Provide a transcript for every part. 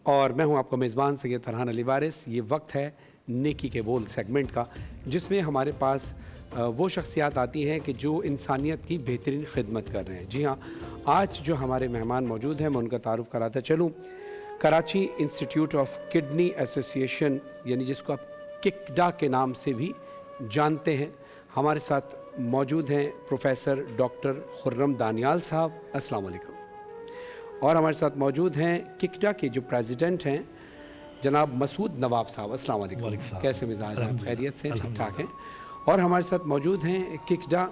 اور میں ہوں آپ کا میزبان سید فرحان علی وارث۔ یہ وقت ہے نیکی کے بول سیگمنٹ کا، جس میں ہمارے پاس وہ شخصیات آتی ہیں کہ جو انسانیت کی بہترین خدمت کر رہے ہیں۔ جی ہاں، آج جو ہمارے مہمان موجود ہیں میں ان کا تعارف کراتا چلوں۔ کراچی انسٹیٹیوٹ آف کڈنی ایسوسی ایشن، یعنی جس کو آپ ککڈا کے نام سے بھی جانتے ہیں، ہمارے ساتھ موجود ہیں پروفیسر ڈاکٹر خرم دانیال صاحب۔ السلام علیکم۔ اور ہمارے ساتھ موجود ہیں ککڈا کے جو پریزیڈنٹ ہیں جناب مسعود نواب صاحب۔ السلام علیکم، کیسے مزاج ہیں؟ خیریت سے ٹھیک ٹھاک ہیں؟ اور ہمارے ساتھ موجود ہیں ککڈا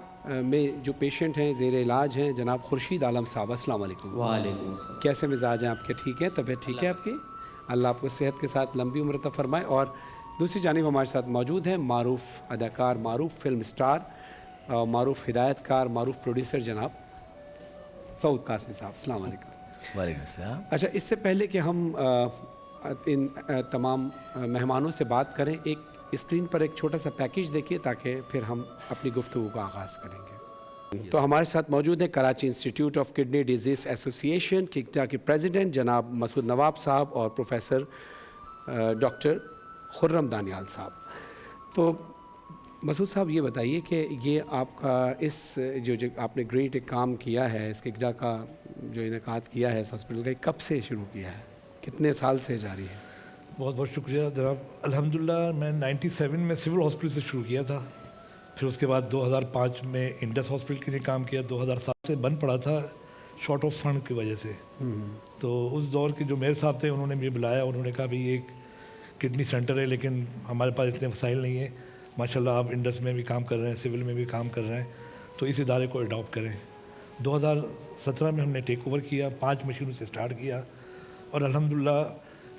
میں جو پیشنٹ ہیں زیر علاج ہیں جناب خورشید عالم صاحب۔ السلام علیکم۔ وعلیکم السلام۔ کیسے مزاج ہیں آپ کے؟ ٹھیک ہے؟ طبیعت ٹھیک ہے آپ کی؟ اللہ آپ کو صحت کے ساتھ لمبی عمر عطا فرمائے۔ اور دوسری جانب ہمارے ساتھ موجود ہیں معروف اداکار، معروف فلم سٹار، معروف ہدایت کار، معروف پروڈیوسر جناب سعود قاسمی صاحب۔ السلام علیکم۔ وعلیکم السلام۔ اچھا، اس سے پہلے کہ ہم ان تمام مہمانوں سے بات کریں، ایک اسکرین پر ایک چھوٹا سا پیکیج دیکھیے تاکہ پھر ہم اپنی گفتگو کا آغاز کریں گے۔ تو ہمارے ساتھ موجود ہے Karachi institute of kidney disease ایسوسی ایشن ککڈا کے پریزیڈنٹ جناب مسعود نواب صاحب اور پروفیسر ڈاکٹر خرم دانیال صاحب۔ تو مسعود صاحب یہ بتائیے کہ یہ آپ کا اس جو آپ نے گریٹ ایک کام کیا ہے، اس ککڈا کا جو انعقاد کیا ہے اس ہاسپٹل کا، کب سے شروع کیا ہے؟ کتنے سال سے جاری ہے؟ بہت بہت شکریہ جناب۔ الحمدللہ میں 97 میں سول ہاسپٹل سے شروع کیا تھا، پھر اس کے بعد 2005 میں انڈس ہاسپٹل کے لیے کام کیا، 2007 سے بند پڑا تھا شارٹ آف فنڈ کی وجہ سے۔ تو اس دور کے جو میئر صاحب تھے انہوں نے مجھے بلایا، انہوں نے کہا بھئی ایک کڈنی سینٹر ہے لیکن ہمارے پاس اتنے وسائل نہیں ہیں، ماشاءاللہ آپ انڈس میں بھی کام کر رہے ہیں، سول میں بھی کام کر رہے ہیں، تو اس ادارے کو اڈاپٹ کریں۔ 2017 میں ہم نے ٹیک اوور کیا، 5 مشینوں سے سٹارٹ کیا، اور الحمدللہ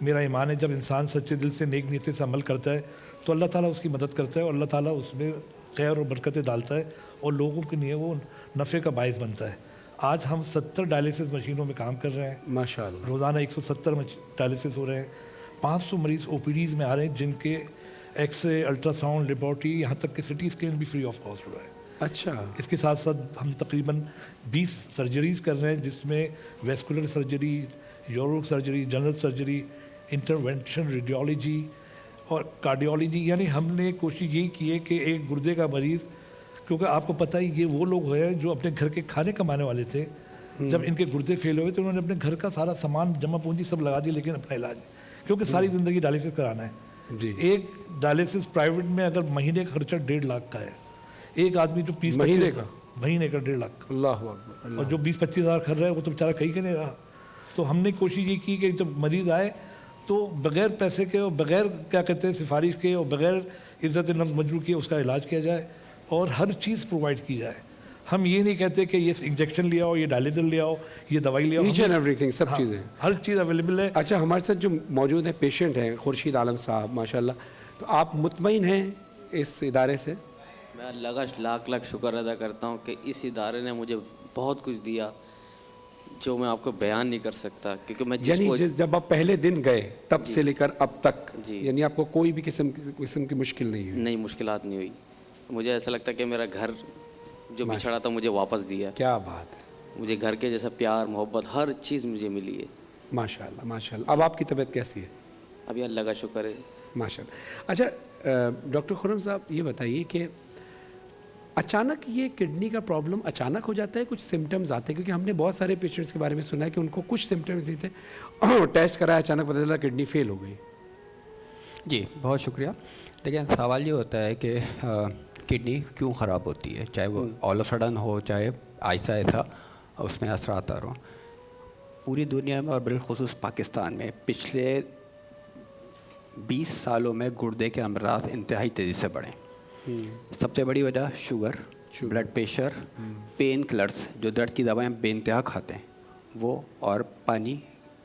میرا ایمان ہے جب انسان سچے دل سے نیک نیتی سے عمل کرتا ہے تو اللہ تعالیٰ اس کی مدد کرتا ہے، اور اللہ تعالیٰ اس میں خیر اور برکتیں ڈالتا ہے اور لوگوں کے لیے وہ نفع کا باعث بنتا ہے۔ آج ہم 70 ڈائلیسس مشینوں میں کام کر رہے ہیں ماشاءاللہ۔ روزانہ 170 ڈائلیسس ہو رہے ہیں، 500 مریض او پی ڈیز میں آ رہے ہیں جن کے X ray, ultra sound, laboratory, یہاں تک کہ سٹی اسکین بھی فری آف کاسٹ ہو رہا ہے۔ اچھا، اس کے ساتھ ساتھ ہم تقریباً 20 سرجریز کر رہے ہیں جس میں vascular surgery, euro surgery, general surgery, intervention, radiology اور کارڈیولوجی۔ یعنی ہم نے کوشش یہی کی ہے کہ ایک گردے کا مریض، کیونکہ آپ کو پتہ ہی یہ وہ لوگ ہوئے ہیں جو اپنے گھر کے کھانے کمانے والے تھے، جب ان کے گردے فیل ہوئے تو انہوں نے اپنے گھر کا سارا سامان جمع پونجی سب لگا دی، لیکن اپنا علاج، کیونکہ ساری زندگی ڈائلیسس کرانا ہے۔ جی، ایک ڈائلیسس پرائیویٹ میں اگر مہینے کا خرچہ 1.5 لاکھ کا ہے، ایک آدمی جو 20 مہینے کا 1.5 لاکھ، اللہ اکبر، اور جو 20-25 ہزار کر رہا ہے وہ تو بیچارہ کہیں کے نہیں رہا۔ تو ہم نے کوشش یہ کی کہ جب مریض آئے تو بغیر پیسے کے اور بغیر کیا کہتے ہیں سفارش کے اور بغیر عزت نفس مجروح کے اس کا علاج کیا جائے اور ہر چیز پرووائڈ کی جائے۔ ہم یہ نہیں کہتے کہ یہ انجیکشن لے آؤ، یہ ڈائلیسس لے آؤ، یہ دوائی لے آؤ، ایچ اینڈ ایوری تھنگ، سب چیزیں، ہر چیز اویلیبل ہے۔ اچھا، ہمارے ساتھ جو موجود ہیں پیشنٹ ہیں خورشید عالم صاحب، ماشاءاللہ، تو آپ مطمئن ہیں اس ادارے سے؟ میں اللہ کا لاکھ لاکھ شکر ادا کرتا ہوں کہ اس ادارے نے مجھے بہت کچھ دیا جو میں آپ کو بیان نہیں کر سکتا، کیونکہ میں یعنی جب آپ پہلے دن گئے تب سے لے کر اب تک، جی، یعنی آپ کو کوئی بھی قسم کی مشکل نہیں ہوئی؟ نہیں، مشکلات نہیں ہوئی۔ مجھے ایسا لگتا ہے کہ میرا گھر جو بچھڑا تھا مجھے واپس دیا۔ کیا بات ہے، مجھے گھر کے جیسا پیار، محبت، ہر چیز مجھے ملی ہے۔ ماشاءاللہ ماشاءاللہ۔ اب آپ کی طبیعت کیسی ہے؟ ابھی اللہ کا شکر ہے، ماشاءاللہ۔ اچھا ڈاکٹر خرم صاحب یہ بتائیے کہ اچانک یہ کڈنی کا پرابلم اچانک ہو جاتا ہے، کچھ سمٹمز آتے ہیں؟ کیونکہ ہم نے بہت سارے پیشنٹس کے بارے میں سنا ہے کہ ان کو کچھ سمٹمز ہی تھے، ٹیسٹ کرایا اچانک پتہ چلا کڈنی فیل ہو گئی۔ جی بہت شکریہ۔ لیکن سوال یہ ہوتا ہے کہ کڈنی کیوں خراب ہوتی ہے، چاہے وہ آل آف سڈن ہو چاہے آہستہ آہستہ اس میں اثرات آ رہے ہوں۔ پوری دنیا میں اور بالخصوص پاکستان میں پچھلے 20 سالوں میں گردے کے امراض انتہائی تیزی سے بڑھے۔ سب سے بڑی وجہ sugar, blood pressure, pain killers جو درد کی دوائیں بے انتہا کھاتے ہیں وہ، اور پانی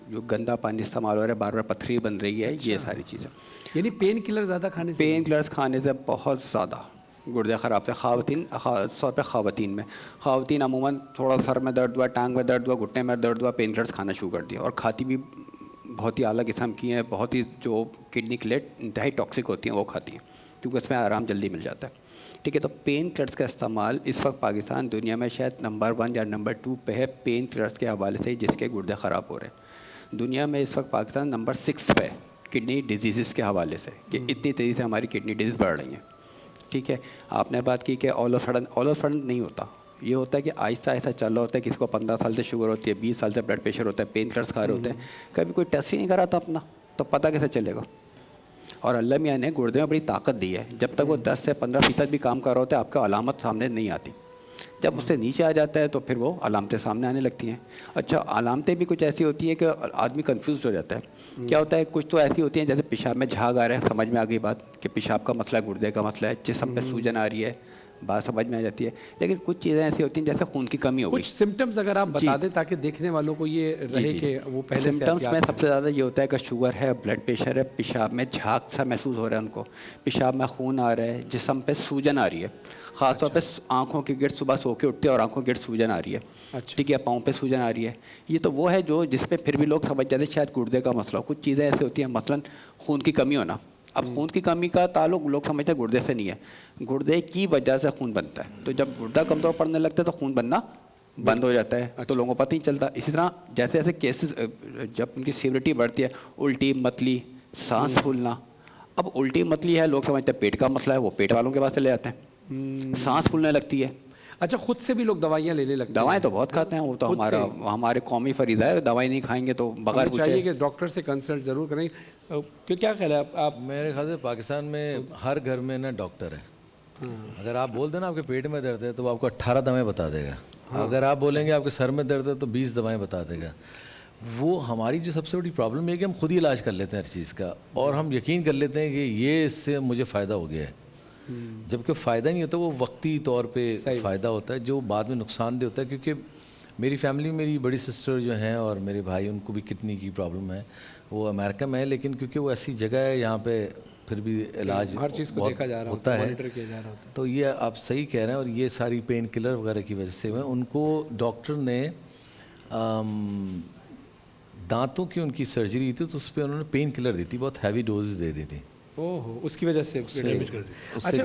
جو گندا پانی استعمال ہو رہا ہے، بار بار پتھری بن رہی ہے، یہ ساری چیزیں۔ یعنی پین کلر زیادہ کھانے سے؟ پین کلرز کھانے سے بہت زیادہ گردے خراب تھے۔ خواتین، خاص طور پہ خواتین عموماً تھوڑا سر میں درد ہوا، ٹانگ میں درد ہوا، گھٹنے میں درد ہوا، پین کلرز کھانا شروع کر دیا، اور کھاتی بھی بہت ہی اعلیٰ قسم کی ہیں، بہت ہی جو کڈنی کے لیے انتہائی ٹاکسک ہوتی ہیں وہ کھاتی ہیں، کیونکہ اس میں آرام جلدی مل جاتا ہے۔ ٹھیک ہے، تو پین کلرز کا استعمال اس وقت پاکستان دنیا میں شاید نمبر 1 یا نمبر 2 پہ ہے پین کلرز کے حوالے سے جس کے گردے خراب ہو رہے ہیں۔ دنیا میں اس وقت پاکستان نمبر 6 پہ کڈنی ڈیزیزز کے حوالے سے کہ اتنی تیزی سے ہماری کڈنی ڈیزیز بڑھ رہی ہیں. ٹھیک ہے, آپ نے بات کی کہ آل آف سڈن نہیں ہوتا, یہ ہوتا ہے کہ آہستہ آہستہ چل رہا ہوتا ہے. کسی کو 15 سال سے شوگر ہوتی ہے, 20 سال سے بلڈ پریشر ہوتا ہے, پین کلرس کھا رہے ہوتے ہیں, کبھی کوئی ٹیسٹ ہی نہیں کرا تھا اپنا, تو پتہ کیسے چلے گا؟ اور اللہ میاں نے گردے میں بڑی طاقت دی ہے, جب تک وہ 10 سے 15% بھی کام کر رہا ہوتا ہے آپ کو علامت سامنے نہیں آتی. جب اس سے نیچے آ جاتا ہے تو پھر وہ علامتیں سامنے آنے لگتی ہیں. اچھا, علامتیں بھی کچھ ایسی ہوتی ہیں کہ آدمی کنفیوزڈ ہو جاتا ہے. کیا ہوتا ہے, کچھ تو ایسی ہوتی ہیں جیسے پیشاب میں جھاگ آ رہا ہے, سمجھ میں آ گئی بات کہ پیشاب کا مسئلہ ہے, گردے کا مسئلہ ہے. جسم پہ سوجن آ رہی ہے, بات سمجھ میں آ جاتی ہے. لیکن کچھ چیزیں ایسی ہوتی ہیں جیسے خون کی کمی ہو گئی. کچھ سمٹمز اگر آپ بتا دیں تاکہ دیکھنے والوں کو یہ رہے کہ وہ پہلے سے سمٹمس میں سب سے زیادہ یہ ہوتا ہے کہ شوگر ہے, بلڈ پریشر ہے, پیشاب میں جھاگ سا محسوس ہو رہا ہے ان کو, پیشاب میں خون آ رہا ہے, جسم پہ سوجن آ رہی ہے, خاص طور پہ آنکھوں کے گرد صبح سو کے اٹھتے ہیں اور آنکھوں کے گرد سوجن آ رہی ہے. ٹھیک ہے, پاؤں پہ سوجن آ رہی ہے. یہ تو وہ ہے جو جس پہ پھر بھی لوگ سمجھ جاتے ہیں شاید گردے کا مسئلہ ہو. کچھ چیزیں ایسی ہوتی ہیں, مثلاً خون کی کمی ہونا. اب خون کی کمی کا تعلق لوگ سمجھتے ہیں گردے سے نہیں ہے, گردے کی وجہ سے خون بنتا ہے. تو جب گردہ کمزور پڑنے لگتا ہے تو خون بننا بند ہو جاتا ہے, تو لوگوں کو پتہ نہیں چلتا. اسی طرح جیسے جیسے کیسز جب ان کی سیوریٹی بڑھتی ہے, الٹی متلی, سانس پھولنا. اب الٹی متلی ہے, لوگ سمجھتے ہیں پیٹ کا مسئلہ ہے, وہ پیٹ والوں کے پاس چلے جاتے ہیں. سانس پھولنے لگتی ہے. اچھا, خود سے بھی لوگ دوائیاں لینے لگتے ہیں؟ دوائیں تو بہت کھاتے ہیں, وہ تو ہمارے قومی فریضہ ہے, دوائی نہیں کھائیں گے تو بغیر پوچھے. چاہیے کہ ڈاکٹر سے کنسلٹ ضرور کریں. کیا خیال ہے آپ؟ میرے خیال سے پاکستان میں ہر گھر میں نا ڈاکٹر ہے. اگر آپ بول دیں نا آپ کے پیٹ میں درد ہے تو وہ آپ کو 18 دوائیں بتا دے گا. اگر آپ بولیں گے آپ کے سر میں درد ہے تو 20 دوائیں بتا دے گا. وہ ہماری جو سب سے بڑی پرابلم ہے کہ ہم خود ہی علاج کر لیتے ہیں ہر چیز کا, اور ہم یقین کر لیتے ہیں کہ یہ اس سے مجھے فائدہ ہو گیا ہے, جبکہ فائدہ نہیں ہوتا, وہ وقتی طور پہ فائدہ ہوتا ہے جو بعد میں نقصان دہ ہوتا ہے. کیونکہ میری فیملی, میری بڑی سسٹر جو ہیں اور میرے بھائی, ان کو بھی کڈنی کی پرابلم ہے. وہ امریکہ میں ہے, لیکن کیونکہ وہ ایسی جگہ ہے یہاں پہ پھر بھی علاج ہر چیز کو دیکھا جا رہا ہوتا ہے. مانیٹر کیا جا رہا ہوتا ہے. تو یہ آپ صحیح کہہ رہے ہیں, اور یہ ساری پین کلر وغیرہ کی وجہ سے ان کو ڈاکٹر نے دانتوں کی ان کی سرجری تھی تو اس پہ انہوں نے پین کلر دی تھی, بہت ہیوی ڈوزز دے دی تھی. اوہ, اس کی وجہ سے ڈیمیج کر دی. اچھا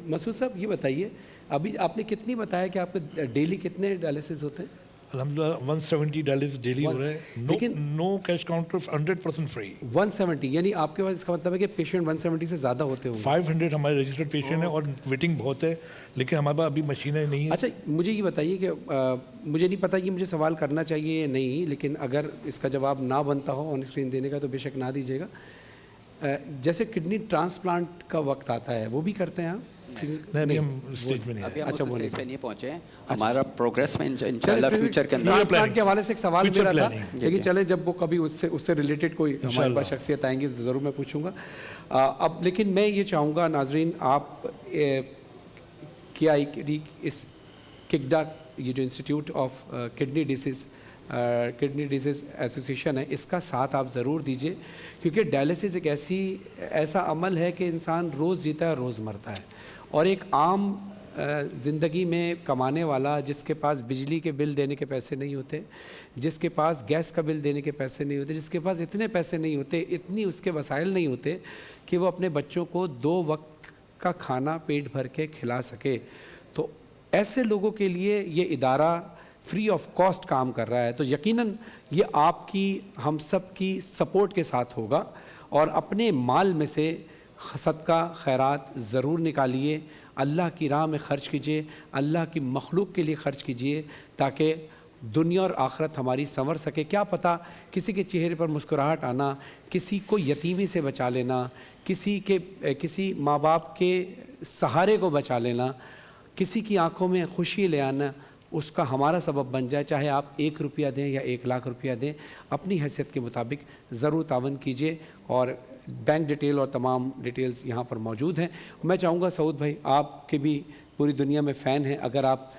مسعود صاحب, یہ بتائیے ابھی آپ نے کتنی بتایا کہ آپ کے ڈیلی کتنے ڈائلسس ہوتے ہیں؟ الحمدللہ 170 ڈائلسس ڈیلی ہو رہے ہیں, لیکن نو کیش کاؤنٹر, 100% فری. 170 یعنی آپ کے پاس, اس کا مطلب ہے کہ پیشنٹ 170 سے زیادہ ہوتے ہوں. 500 ہمارے رجسٹرڈ پیشنٹ ہیں اور ویٹنگ بہت ہے, لیکن ہمارے پاس ابھی مشینیں نہیں ہیں. اچھا, مجھے یہ بتائیے کہ مجھے نہیں پتہ یہ مجھے سوال کرنا چاہیے یا نہیں, لیکن اگر اس کا جواب نہ بنتا ہو آن اسکرین دینے کا تو بے شک نہ دیجیے گا. جیسے کڈنی ٹرانسپلانٹ کا وقت آتا ہے, وہ بھی کرتے ہیں آپ؟ نہیں, ہم اسٹیج میں نہیں ہیں. اچھا, وہ اسٹیج پہ نہیں پہنچے ہیں. ہمارا پروگریس میں انشاءاللہ فیوچر کے اندر ٹرانسپلانٹ کے حوالے سے ایک سوال میرا تھا, لیکن چلیں جب وہ کبھی اس سے ریلیٹڈ کوئی ہمارے پاس شخصیت آئیں گی تو ضرور میں پوچھوں گا. اب لیکن میں یہ چاہوں گا ناظرین, آپ کیا اس ککڈا, یہ جو institute of kidney disease association ہے, اس کا ساتھ آپ ضرور دیجیے, کیونکہ ڈائلسس ایک ایسا عمل ہے کہ انسان روز جیتا ہے روز مرتا ہے. اور ایک عام زندگی میں کمانے والا, جس کے پاس بجلی کے بل دینے کے پیسے نہیں ہوتے, جس کے پاس گیس کا بل دینے کے پیسے نہیں ہوتے, جس کے پاس اتنے پیسے نہیں ہوتے, اتنی اس کے وسائل نہیں ہوتے کہ وہ اپنے بچوں کو 2 وقت کا کھانا پیٹ بھر کے کھلا سکے, تو ایسے لوگوں کے لیے یہ ادارہ فری آف کاسٹ کام کر رہا ہے. تو یقیناً یہ آپ کی, ہم سب کی سپورٹ کے ساتھ ہوگا, اور اپنے مال میں سے صدقہ خیرات ضرور نکالیے, اللہ کی راہ میں خرچ کیجیے, اللہ کی مخلوق کے لیے خرچ کیجیے, تاکہ دنیا اور آخرت ہماری سنور سکے. کیا پتہ کسی کے چہرے پر مسکراہٹ آنا, کسی کو یتیمی سے بچا لینا, کسی ماں باپ کے سہارے کو بچا لینا, کسی کی آنکھوں میں خوشی لے آنا, اس کا ہمارا سبب بن جائے. چاہے آپ 1 روپیہ دیں یا 1 لاکھ روپیہ دیں, اپنی حیثیت کے مطابق ضرور تعاون کیجیے. اور بینک ڈیٹیل اور تمام ڈیٹیلز یہاں پر موجود ہیں. میں چاہوں گا سعود بھائی, آپ کے بھی پوری دنیا میں فین ہیں, اگر آپ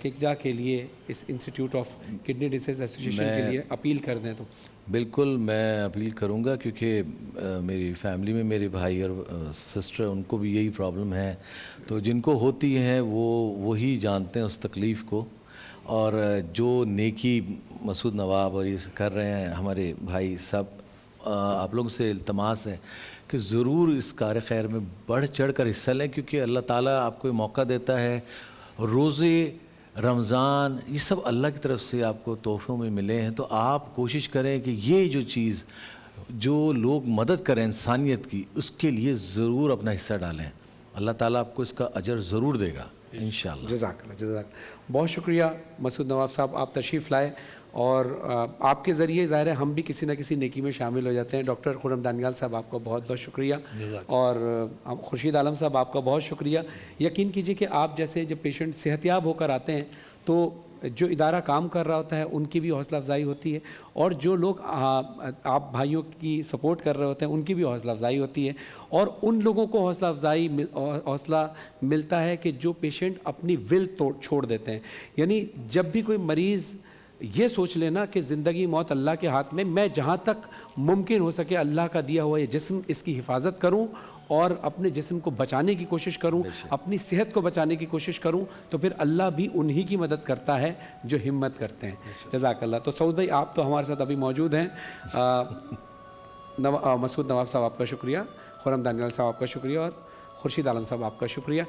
ککڈا کے لیے, اس institute of kidney disease association کے لیے اپیل کر دیں تو. بالکل میں اپیل کروں گا, کیونکہ میری فیملی میں میرے بھائی اور سسٹر, ان کو بھی یہی پرابلم ہے. تو جن کو ہوتی ہیں وہی جانتے ہیں اس تکلیف کو. اور جو نیکی مسعود نواب اور یہ کر رہے ہیں ہمارے بھائی سب, آپ لوگوں سے التماس ہے کہ ضرور اس کار خیر میں بڑھ چڑھ کر حصہ لیں, کیونکہ اللہ تعالیٰ آپ کو یہ موقع دیتا ہے. روزے رمضان، یہ سب اللہ کی طرف سے آپ کو تحفوں میں ملے ہیں. تو آپ کوشش کریں کہ یہ جو چیز جو لوگ مدد کریں انسانیت کی، اس کے لیے ضرور اپنا حصہ ڈالیں. اللہ تعالیٰ آپ کو اس کا اجر ضرور دے گا انشاءاللہ. جزاک اللہ، جزاک اللہ. بہت شکریہ مسعود نواب صاحب، آپ تشریف لائے اور آپ کے ذریعے ظاہر ہے ہم بھی کسی نہ کسی نیکی میں شامل ہو جاتے ہیں. ڈاکٹر خرم دانیال صاحب آپ کا بہت بہت شکریہ، اور خورشید عالم صاحب آپ کا بہت شکریہ. یقین کیجئے کہ آپ جیسے جب پیشنٹ صحت یاب ہو کر آتے ہیں تو جو ادارہ کام کر رہا ہوتا ہے ان کی بھی حوصلہ افزائی ہوتی ہے، اور جو لوگ آپ بھائیوں کی سپورٹ کر رہے ہوتے ہیں ان کی بھی حوصلہ افزائی ہوتی ہے. اور ان لوگوں کو حوصلہ ملتا ہے کہ جو پیشنٹ اپنی ول چھوڑ دیتے ہیں. یعنی جب بھی کوئی مریض یہ سوچ لینا کہ زندگی موت اللہ کے ہاتھ میں، میں جہاں تک ممکن ہو سکے اللہ کا دیا ہوا یہ جسم، اس کی حفاظت کروں اور اپنے جسم کو بچانے کی کوشش کروں، اپنی صحت کو بچانے کی کوشش کروں، تو پھر اللہ بھی انہی کی مدد کرتا ہے جو ہمت کرتے ہیں. جزاک اللہ. تو سعود بھائی آپ تو ہمارے ساتھ ابھی موجود ہیں. مسعود نواب صاحب آپ کا شکریہ، خرم دانیال صاحب آپ کا شکریہ، اور خورشید عالم صاحب آپ کا شکریہ.